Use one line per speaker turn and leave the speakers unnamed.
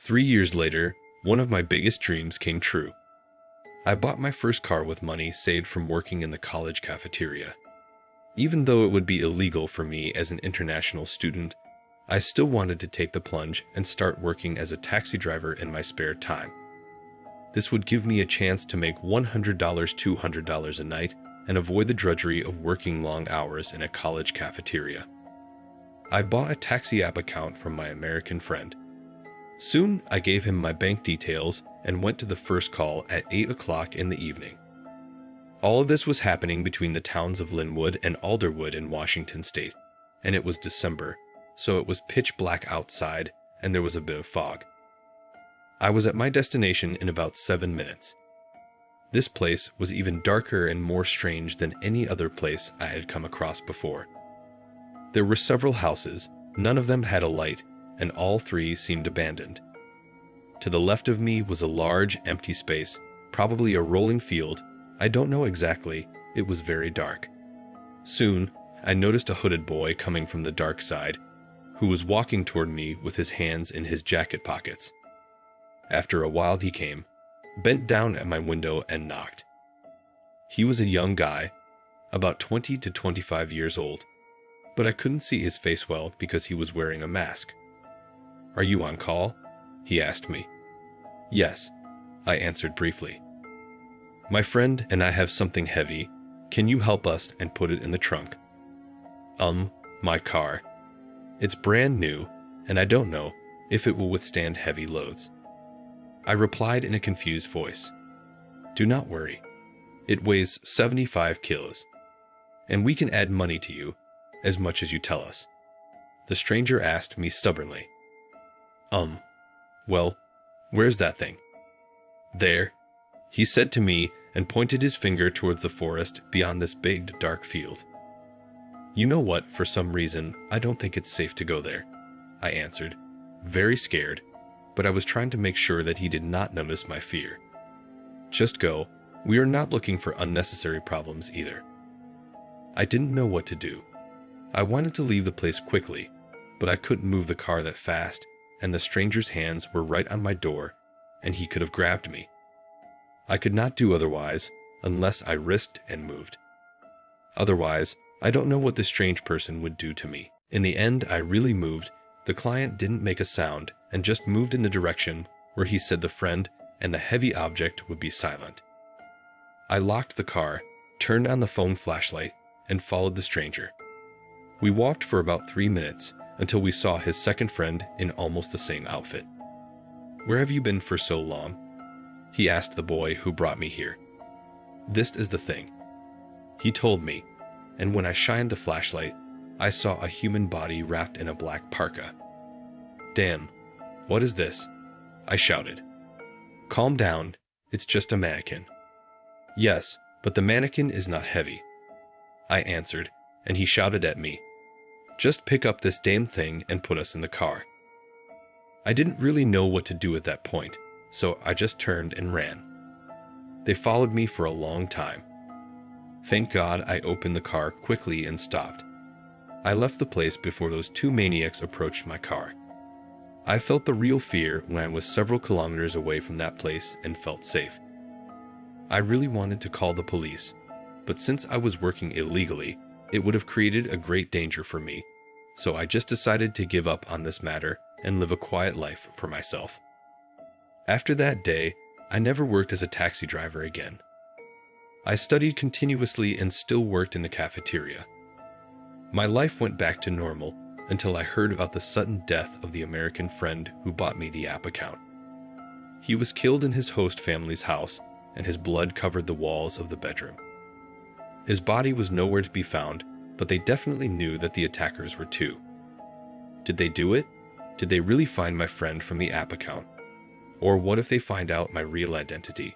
3 years later, one of my biggest dreams came true. I bought my first car with money saved from working in the college cafeteria. Even though it would be illegal for me as an international student, I still wanted to take the plunge and start working as a taxi driver in my spare time. This would give me a chance to make $100, $200 a night and avoid the drudgery of working long hours in a college cafeteria. I bought a taxi app account from my American friend. Soon, I gave him my bank details and went to the first call at 8 o'clock in the evening. All of this was happening between the towns of Linwood and Alderwood in Washington state, and it was December, so it was pitch black outside and there was a bit of fog. I was at my destination in about 7 minutes. This place was even darker and more strange than any other place I had come across before. There were several houses, none of them had a light, and all three seemed abandoned. To the left of me was a large, empty space, probably a rolling field. I don't know exactly, it was very dark. Soon, I noticed a hooded boy coming from the dark side, who was walking toward me with his hands in his jacket pockets. After a while he came, bent down at my window and knocked. He was a young guy, about 20 to 25 years old, but I couldn't see his face well because he was wearing a mask. "Are you on call?" he asked me. "Yes," I answered briefly. "My friend and I have something heavy. Can you help us and put it in the trunk?" My car. It's brand new, and I don't know if it will withstand heavy loads." I replied in a confused voice. "Do not worry. It weighs 75 kilos, and we can add money to you, as much as you tell us." The stranger asked me stubbornly. Well, where's that thing?" "There," he said to me and pointed his finger towards the forest beyond this big, dark field. "You know what, for some reason, I don't think it's safe to go there," I answered, very scared, but I was trying to make sure that he did not notice my fear. "Just go. We are not looking for unnecessary problems either." I didn't know what to do. I wanted to leave the place quickly, but I couldn't move the car that fast, and the stranger's hands were right on my door, and he could have grabbed me. I could not do otherwise unless I risked and moved. Otherwise, I don't know what this strange person would do to me. In the end, I really moved. The client didn't make a sound and just moved in the direction where he said the friend and the heavy object would be silent. I locked the car, turned on the phone flashlight, and followed the stranger. We walked for about 3 minutes until we saw his second friend in almost the same outfit. "Where have you been for so long?" he asked the boy who brought me here. "This is the thing," he told me, and when I shined the flashlight, I saw a human body wrapped in a black parka. "Damn, what is this?" I shouted. "Calm down, it's just a mannequin." "Yes, but the mannequin is not heavy," I answered, and he shouted at me, "Just pick up this damn thing and put us in the car." I didn't really know what to do at that point, so I just turned and ran. They followed me for a long time. Thank God I opened the car quickly and stopped. I left the place before those two maniacs approached my car. I felt the real fear when I was several kilometers away from that place and felt safe. I really wanted to call the police, but since I was working illegally, it would have created a great danger for me, so I just decided to give up on this matter and live a quiet life for myself. After that day, I never worked as a taxi driver again. I studied continuously and still worked in the cafeteria. My life went back to normal until I heard about the sudden death of the American friend who bought me the app account. He was killed in his host family's house, and his blood covered the walls of the bedroom. His body was nowhere to be found, but they definitely knew that the attackers were two. Did they do it? Did they really find my friend from the app account? Or what if they find out my real identity?